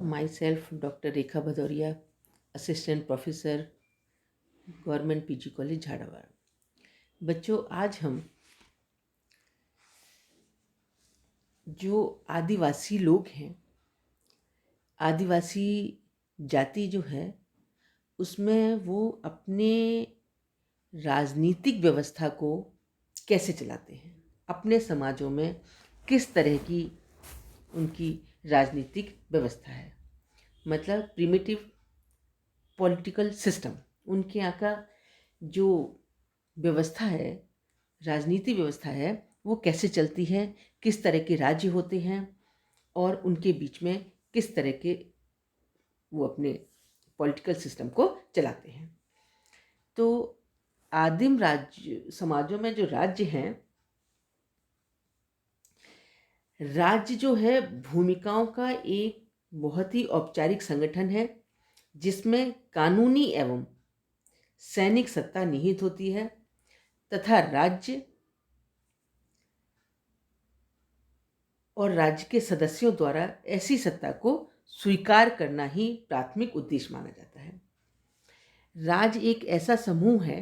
myself Dr. Rekha Bhadoria, assistant professor government PG college Jhalawar. बच्चों, आज हम जो आदिवासी लोग हैं, आदिवासी जाति जो है, उसमें वो अपने राजनीतिक व्यवस्था को कैसे चलाते हैं, अपने समाजों में किस तरह की उनकी राजनीतिक व्यवस्था है, मतलब प्रिमिटिव पॉलिटिकल सिस्टम। उनके यहाँ का जो व्यवस्था है, राजनीति व्यवस्था है, वो कैसे चलती है, किस तरह के राज्य होते हैं और उनके बीच में किस तरह के वो अपने पॉलिटिकल सिस्टम को चलाते हैं। तो आदिम राज्य समाजों में जो राज्य हैं, राज्य जो है भूमिकाओं का एक बहुत ही औपचारिक संगठन है, जिसमें कानूनी एवं सैनिक सत्ता निहित होती है तथा राज्य और राज्य के सदस्यों द्वारा ऐसी सत्ता को स्वीकार करना ही प्राथमिक उद्देश्य माना जाता है। राज्य एक ऐसा समूह है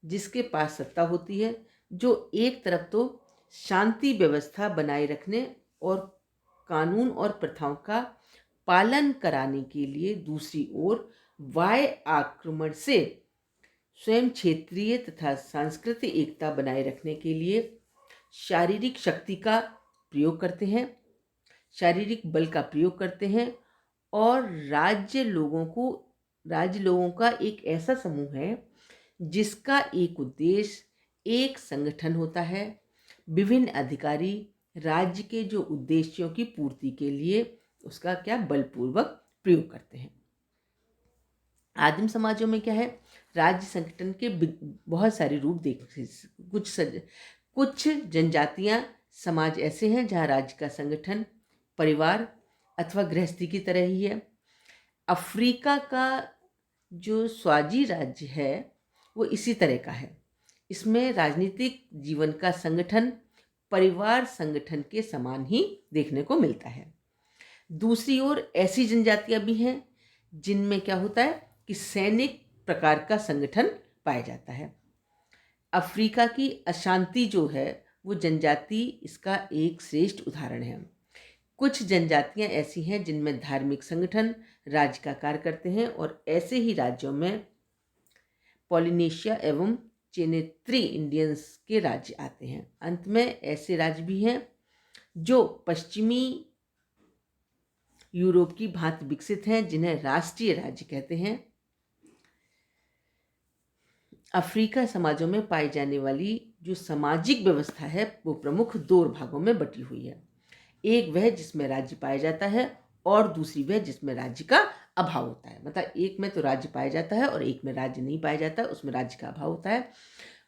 जिसके पास सत्ता होती है, जो एक तरफ तो शांति व्यवस्था बनाए रखने और कानून और प्रथाओं का पालन कराने के लिए, दूसरी ओर बाह्य आक्रमण से स्वयं क्षेत्रीय तथा सांस्कृतिक एकता बनाए रखने के लिए शारीरिक शक्ति का प्रयोग करते हैं, शारीरिक बल का प्रयोग करते हैं। और राज्य लोगों का एक ऐसा समूह है जिसका एक उद्देश्य, एक संगठन होता है। विभिन्न अधिकारी राज्य के जो उद्देश्यों की पूर्ति के लिए उसका क्या बलपूर्वक प्रयोग करते हैं। आदिम समाजों में क्या है, राज्य संगठन के बहुत सारे रूप कुछ जनजातियां समाज ऐसे हैं जहां राज्य का संगठन परिवार अथवा गृहस्थी की तरह ही है। अफ्रीका का जो स्वाजी राज्य है वो इसी तरह का है। इसमें राजनीतिक जीवन का संगठन परिवार संगठन के समान ही देखने को मिलता है। दूसरी ओर ऐसी जनजातियां भी हैं जिनमें क्या होता है कि सैनिक प्रकार का संगठन पाया जाता है। अफ्रीका की अशांति जो है वो जनजाति इसका एक श्रेष्ठ उदाहरण है। कुछ जनजातियां ऐसी हैं जिनमें धार्मिक संगठन राज्य का कार्य करते हैं और ऐसे ही राज्यों में पॉलिनेशिया एवं चेनेत्री इंडियंस के राज्य आते हैं। अंत में ऐसे राज्य भी हैं जो पश्चिमी यूरोप की भांति विकसित हैं, जिन्हें राष्ट्रीय राज्य कहते हैं। अफ्रीका समाजों में पाई जाने वाली जो सामाजिक व्यवस्था है वो प्रमुख दो भागों में बटी हुई है। एक वह जिसमें राज्य पाया जाता है और दूसरी वह जिसमें राज्य का अभाव होता है। मतलब एक में तो राज्य पाया जाता है और एक में राज्य नहीं पाया जाता, उसमें राज्य का अभाव होता है।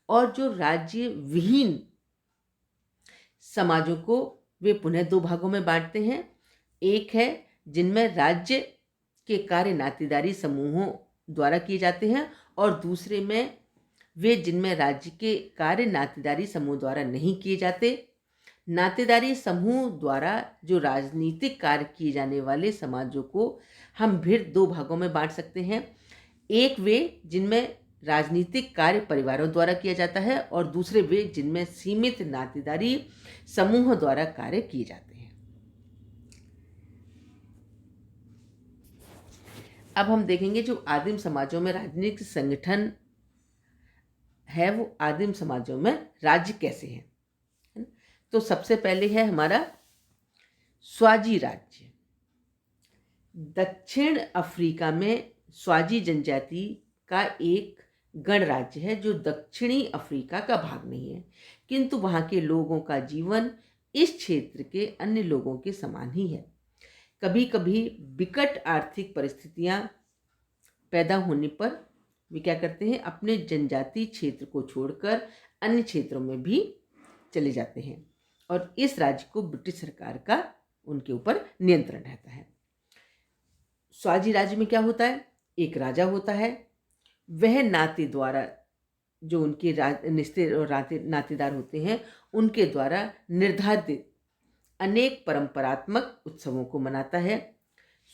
और जो राज्य विहीन समाजों को वे पुनः दो भागों में बांटते हैं। एक है जिनमें राज्य के कार्य नातेदारी समूहों द्वारा किए जाते हैं और दूसरे में वे जिनमें राज्य के कार्य नातेदारी समूह द्वारा नहीं किए जाते। नातेदारी समूह द्वारा जो राजनीतिक कार्य किए जाने वाले समाजों को हम फिर दो भागों में बांट सकते हैं। एक वे जिनमें राजनीतिक कार्य परिवारों द्वारा किया जाता है और दूसरे वे जिनमें सीमित नातेदारी समूह द्वारा कार्य किए जाते हैं। अब हम देखेंगे जो आदिम समाजों में राजनीतिक संगठन है वो आदिम समाजों में राज्य कैसे हैं। तो सबसे पहले है हमारा स्वाजी राज्य। दक्षिण अफ्रीका में स्वाजी जनजाति का एक गणराज्य है जो दक्षिणी अफ्रीका का भाग नहीं है, किंतु वहाँ के लोगों का जीवन इस क्षेत्र के अन्य लोगों के समान ही है। कभी कभी विकट आर्थिक परिस्थितियां पैदा होने पर वे क्या करते हैं, अपने जनजाति क्षेत्र को छोड़कर अन्य क्षेत्रों में भी चले जाते हैं और इस राज्य को ब्रिटिश सरकार का उनके ऊपर नियंत्रण रहता है। स्वाजी राज्य में क्या होता है, एक राजा होता है, वह नाते द्वारा जो उनके निस्ते और नातेदार होते हैं उनके द्वारा निर्धारित अनेक परंपरात्मक उत्सवों को मनाता है।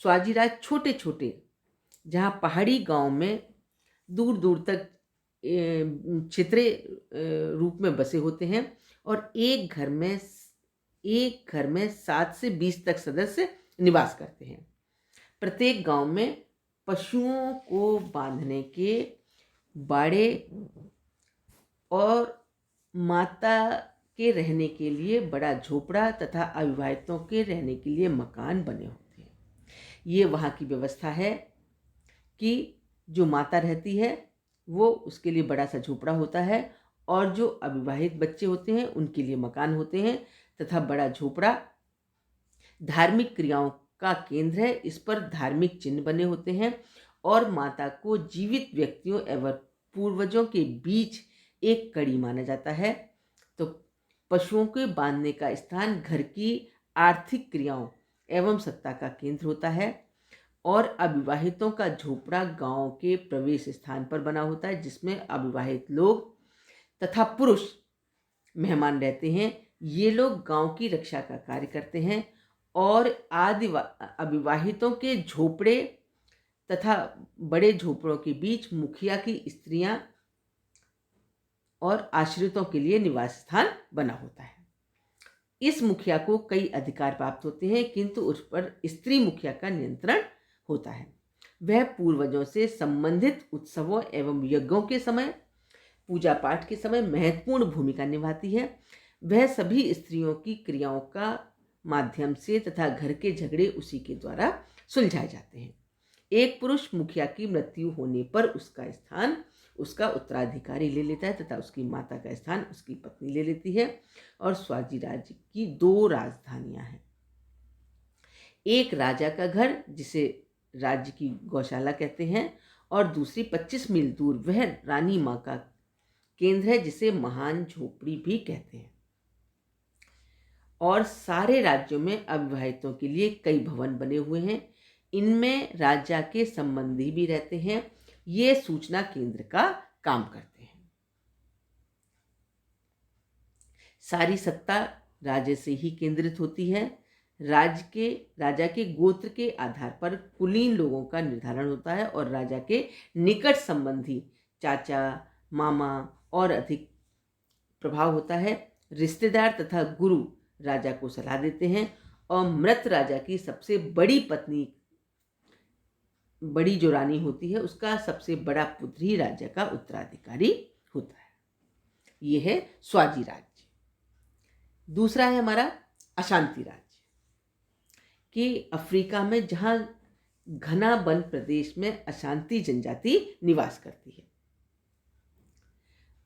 स्वाजीराज छोटे छोटे, जहाँ पहाड़ी गांव में दूर दूर तक छितरे रूप में बसे होते हैं, और एक घर में 7 से 20 तक सदस्य निवास करते हैं। प्रत्येक गांव में पशुओं को बांधने के बाड़े और माता के रहने के लिए बड़ा झोपड़ा तथा अविवाहितों के रहने के लिए मकान बने होते हैं। ये वहाँ की व्यवस्था है कि जो माता रहती है वो, उसके लिए बड़ा सा झोपड़ा होता है, और जो अविवाहित बच्चे होते हैं उनके लिए मकान होते हैं, तथा बड़ा झोपड़ा धार्मिक क्रियाओं का केंद्र है। इस पर धार्मिक चिन्ह बने होते हैं, और माता को जीवित व्यक्तियों एवं पूर्वजों के बीच एक कड़ी माना जाता है। तो पशुओं के बांधने का स्थान घर की आर्थिक क्रियाओं एवं सत्ता का केंद्र होता है, और अविवाहितों का झोपड़ा गांव के प्रवेश स्थान पर बना होता है, जिसमें अविवाहित लोग तथा पुरुष मेहमान रहते हैं। ये लोग गांव की रक्षा का कार्य करते हैं, और अविवाहितों के झोपड़े तथा बड़े झोपड़ों के बीच मुखिया की स्त्रियां और आश्रितों के लिए निवास स्थान बना होता है। इस मुखिया को कई अधिकार प्राप्त होते हैं, किंतु उस पर स्त्री मुखिया का नियंत्रण होता है। वह पूर्वजों से संबंधित उत्सवों एवं यज्ञों के समय, पूजा पाठ के समय महत्वपूर्ण भूमिका निभाती है। वह सभी स्त्रियों की क्रियाओं का माध्यम से तथा घर के झगड़े उसी के द्वारा सुलझाए जाते हैं। एक पुरुष मुखिया की मृत्यु होने पर उसका स्थान उसका उत्तराधिकारी ले लेता है, तथा उसकी माता का स्थान उसकी पत्नी ले लेती है। और स्वाजी राज्य की 2 राजधानियां हैं। एक राजा का घर, जिसे राज्य की गौशाला कहते हैं, और दूसरी 25 मील दूर वह रानी माँ का केंद्र है, जिसे महान झोपड़ी भी कहते हैं। और सारे राज्यों में अविवाहितों के लिए कई भवन बने हुए हैं। इनमें राजा के संबंधी भी रहते हैं। ये सूचना केंद्र का काम करते हैं। सारी सत्ता राजे से ही केंद्रित होती है। राजा के गोत्र के आधार पर कुलीन लोगों का निर्धारण होता है, और राजा के निकट संबंधी चाचा, मामा और अधिक प्रभाव होता है। रिश्तेदार तथा गुरु राजा को सलाह देते हैं, और मृत राजा की सबसे बड़ी पत्नी, बड़ी जो रानी होती है, उसका सबसे बड़ा पुत्र ही राज्य का उत्तराधिकारी होता है। यह है स्वाजी राज्य। दूसरा है हमारा अशांति राज्य, कि अफ्रीका में जहाँ घना वन प्रदेश में अशांति जनजाति निवास करती है,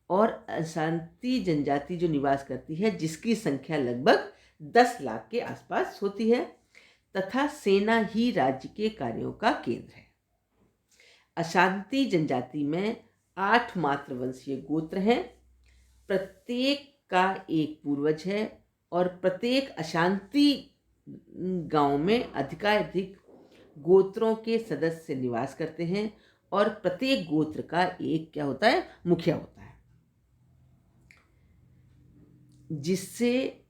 और अशांति जनजाति जो निवास करती है, जिसकी संख्या लगभग 10 लाख के आसपास होती है, तथा सेना ही राज्य के कार्यों का केंद्र है। अशांति जनजाति में 8 मातृवंशीय गोत्र हैं। प्रत्येक का एक पूर्वज है, और प्रत्येक अशांति गांव में अधिकाधिक गोत्रों के सदस्य निवास करते हैं, और प्रत्येक गोत्र का एक क्या होता है, मुखिया होता है, जिससे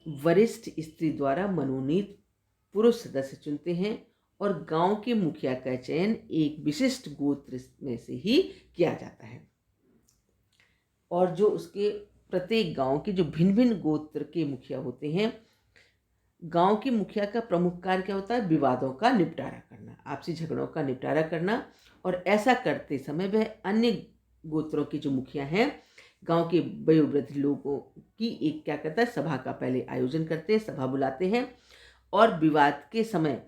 वरिष्ठ स्त्री द्वारा मनोनीत पुरुष सदस्य चुनते हैं, और गांव के मुखिया का चयन एक विशिष्ट गोत्र में से ही किया जाता है। और जो उसके प्रत्येक गांव के जो भिन्न भिन्न गोत्र के मुखिया होते हैं, गांव के मुखिया का प्रमुख कार्य क्या होता है, विवादों का निपटारा करना, आपसी झगड़ों का निपटारा करना। और ऐसा करते समय वह अन्य गोत्रों के जो मुखिया हैं, गांव के वयोवृद्ध लोगों की एक क्या करता है, सभा का पहले आयोजन करते हैं, सभा बुलाते हैं, और विवाद के समय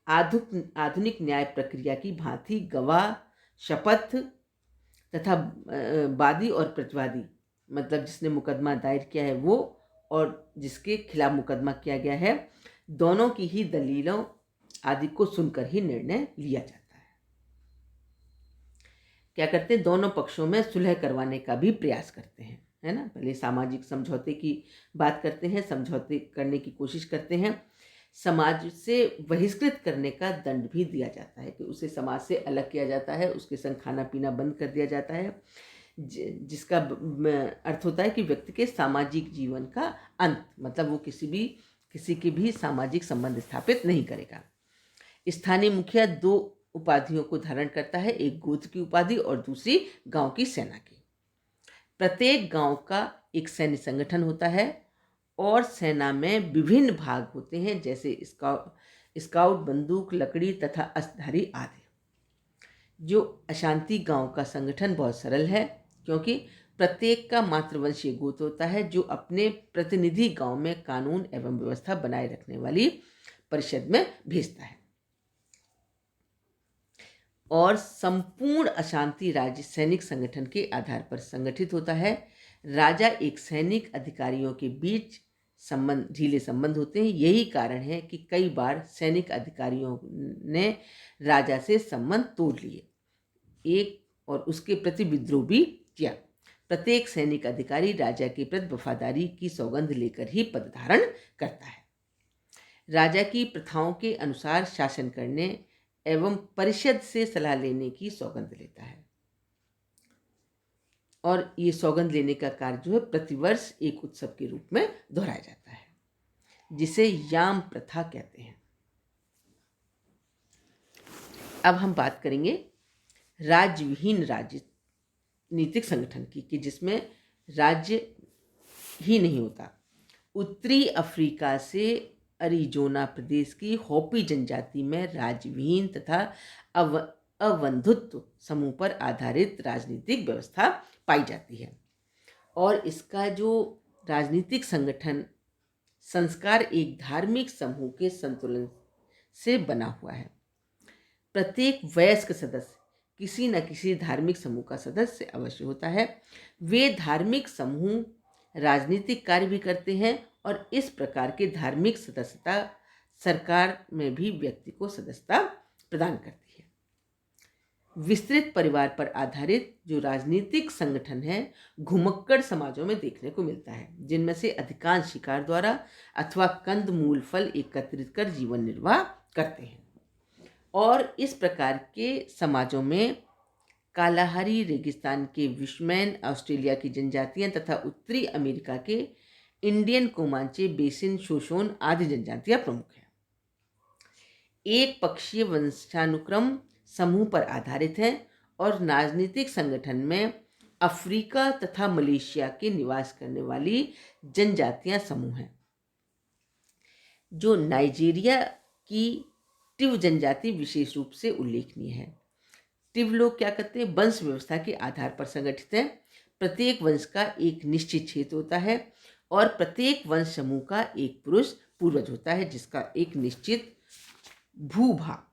आधुनिक न्याय प्रक्रिया की भांति गवाह, शपथ तथा वादी और प्रतिवादी, मतलब जिसने मुकदमा दायर किया है वो, और जिसके खिलाफ मुकदमा किया गया है, दोनों की ही दलीलों आदि को सुनकर ही निर्णय लिया जाता है। क्या करते हैं, दोनों पक्षों में सुलह करवाने का भी प्रयास करते हैं, है ना। पहले सामाजिक समझौते की बात करते हैं, समझौते करने की कोशिश करते हैं। समाज से बहिष्कृत करने का दंड भी दिया जाता है, कि उसे समाज से अलग किया जाता है, उसके संग खाना पीना बंद कर दिया जाता है, जिसका अर्थ होता है कि व्यक्ति के सामाजिक जीवन का अंत, मतलब वो किसी के भी सामाजिक संबंध स्थापित नहीं करेगा। स्थानीय मुखिया दो उपाधियों को धारण करता है, एक गोत्र की उपाधि और दूसरी गांव की सेना की। प्रत्येक गांव का एक सैन्य संगठन होता है और सेना में विभिन्न भाग होते हैं, जैसे स्काउट, बंदूक, लकड़ी तथा अस्त्रधारी आदि। जो अशांति गांव का संगठन बहुत सरल है, क्योंकि प्रत्येक का मातृवंशीय गोत्र होता है जो अपने प्रतिनिधि गांव में कानून एवं व्यवस्था बनाए रखने वाली परिषद में भेजता है। और संपूर्ण अशांति राज्य सैनिक संगठन के आधार पर संगठित होता है। राजा एक सैनिक अधिकारियों के बीच ढीले संबंध होते हैं। यही कारण है कि कई बार सैनिक अधिकारियों ने राजा से संबंध तोड़ लिए और उसके प्रति विद्रोह भी किया। प्रत्येक सैनिक अधिकारी राजा के प्रति वफादारी की सौगंध लेकर ही पद धारण करता है। राजा की प्रथाओं के अनुसार शासन करने एवं परिषद से सलाह लेने की सौगंध लेता है। और ये सौगंध लेने का कार्य जो है प्रतिवर्ष एक उत्सव के रूप में दोहराया जाता है, जिसे याम प्रथा कहते हैं। अब हम बात करेंगे राज्यविहीन राजनीतिक संगठन की, कि जिसमें राज्य ही नहीं होता। उत्तरी अफ्रीका से अरिजोना प्रदेश की होपी जनजाति में राज्यविहीन तथा अवंधुत्व समूह पर आधारित राजनीतिक व्यवस्था पाई जाती है। और इसका जो राजनीतिक संगठन संस्कार एक धार्मिक समूह के संतुलन से बना हुआ है। प्रत्येक वयस्क सदस्य किसी न किसी धार्मिक समूह का सदस्य अवश्य होता है। वे धार्मिक समूह राजनीतिक कार्य भी करते हैं और इस प्रकार के धार्मिक सदस्यता सरकार में भी व्यक्ति को सदस्यता प्रदान करती है। विस्तृत परिवार पर आधारित जो राजनीतिक संगठन है घुमक्कड़ समाजों में देखने को मिलता है, जिनमें से अधिकांश शिकार द्वारा अथवा कंद मूल फल एकत्रित कर जीवन निर्वाह करते हैं। और इस प्रकार के समाजों में कालाहारी रेगिस्तान के विश्मैन, ऑस्ट्रेलिया की जनजातियां तथा उत्तरी अमेरिका के इंडियन कोमांचे, बेसिन, शोशोन आदि जनजातियां प्रमुख हैं। एक पक्षीय वंशानुक्रम समूह पर आधारित है और राजनीतिक संगठन में अफ्रीका तथा मलेशिया के निवास करने वाली जनजातियां समूह हैं। जो नाइजीरिया की टिव जनजाति विशेष रूप से उल्लेखनीय है। टिव लोग क्या करते हैं, वंश व्यवस्था के आधार पर संगठित है। प्रत्येक वंश का एक निश्चित क्षेत्र होता है और प्रत्येक वंश समूह का एक पुरुष पूर्वज होता है, जिसका एक निश्चित भूभाग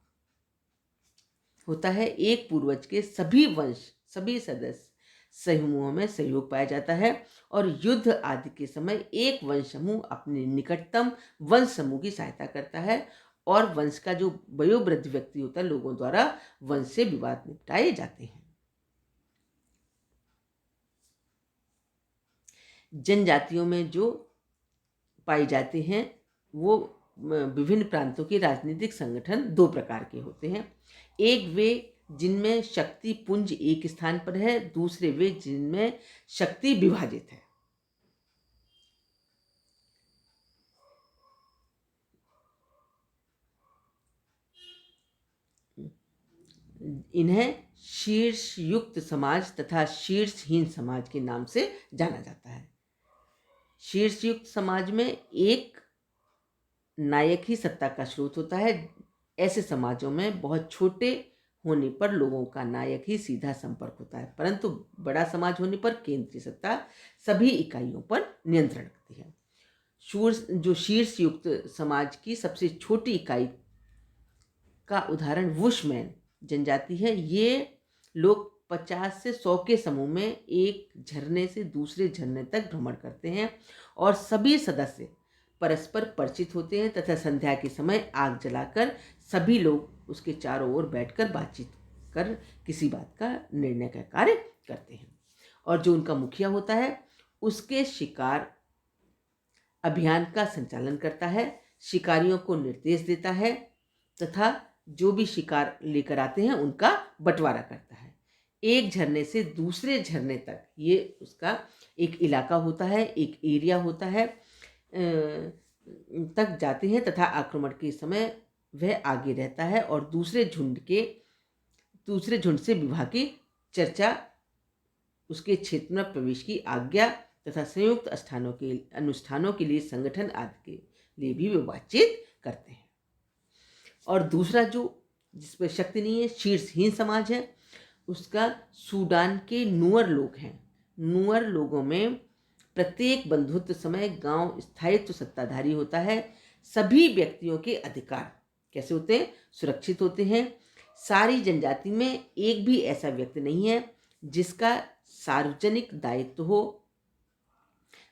होता है। एक पूर्वज के सभी वंश, सभी सदस्य समूहों में सहयोग पाया जाता है और युद्ध आदि के समय एक वंश समूह अपने निकटतम वंश समूह की सहायता करता है और वंश का जो वयोवृद्ध व्यक्ति होता है, लोगों द्वारा वंश से विवाद निपटाए जाते हैं। जनजातियों में जो पाए जाते हैं वो विभिन्न प्रांतों के राजनीतिक संगठन दो प्रकार के होते हैं। एक वे जिनमें शक्ति पुंज एक स्थान पर है, दूसरे वे जिनमें शक्ति विभाजित है। इन्हें शीर्षयुक्त समाज तथा शीर्षहीन समाज के नाम से जाना जाता है। शीर्षयुक्त समाज में एक नायक ही सत्ता का स्रोत होता है। ऐसे समाजों में बहुत छोटे होने पर लोगों का नायक ही सीधा संपर्क होता है, परंतु बड़ा समाज होने पर केंद्रीय सत्ता सभी इकाइयों पर नियंत्रण रखती है। जो शीर्षयुक्त समाज की सबसे छोटी इकाई का उदाहरण वुशमैन जनजाति है। ये लोग 50 से 100 के समूह में एक झरने से दूसरे झरने तक भ्रमण करते हैं और सभी सदस्य परस्पर परिचित होते हैं तथा संध्या के समय आग जलाकर सभी लोग उसके चारों ओर बैठकर बातचीत कर किसी बात का निर्णय का कार्य करते हैं। और जो उनका मुखिया होता है उसके शिकार अभियान का संचालन करता है, शिकारियों को निर्देश देता है तथा जो भी शिकार लेकर आते हैं उनका बंटवारा करता है। एक झरने से दूसरे झरने तक ये उसका एक इलाका होता है, एक एरिया होता है, तक जाते हैं तथा आक्रमण के समय वह आगे रहता है और दूसरे झुंड से विवाह की चर्चा, उसके क्षेत्र में प्रवेश की आज्ञा तथा संयुक्त अनुष्ठानों के लिए संगठन आदि के लिए भी वे बातचीत करते हैं। और दूसरा जो जिस पर शक्ति नहीं है, शीर्षहीन समाज है, उसका सूडान के नुअर लोग हैं। नुअर लोगों में प्रत्येक बंधुत्व समय गांव स्थायित्व सत्ताधारी होता है। सभी व्यक्तियों के अधिकार कैसे होते हैं? सुरक्षित होते हैं। सारी जनजाति में एक भी ऐसा व्यक्ति नहीं है जिसका सार्वजनिक दायित्व हो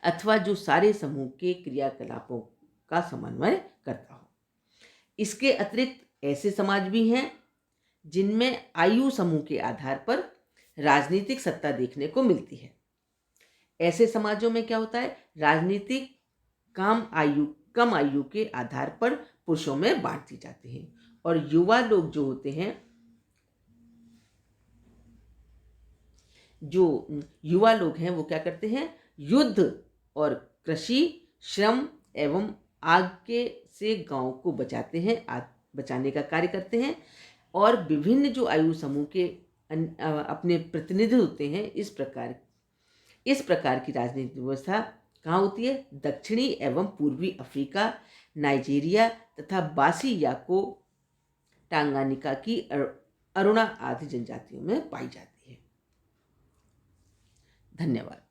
अथवा जो सारे समूह के क्रियाकलापों का समन्वय करता हो। इसके अतिरिक्त ऐसे समाज भी हैं जिनमें आयु समूह के आधार पर राजनीतिक सत्ता देखने को मिलती है। ऐसे समाजों में क्या होता है? राजनीतिक कम आयु के आधार पर पुरुषों में बांट दी जाती है और युवा लोग जो होते हैं, वो क्या करते हैं? युद्ध और कृषि, श्रम एवं आग के से गांव को बचाने का कार्य करते हैं। और विभिन्न जो आयु समूह के अपने प्रतिनिधि होते हैं, इस प्रकार की राजनीतिक व्यवस्था कहाँ होती है? दक्षिणी एवं पूर्वी अफ्रीका, नाइजीरिया तथा बासी याको टांगानिका की अरुणा आदि जनजातियों में पाई जाती है। धन्यवाद।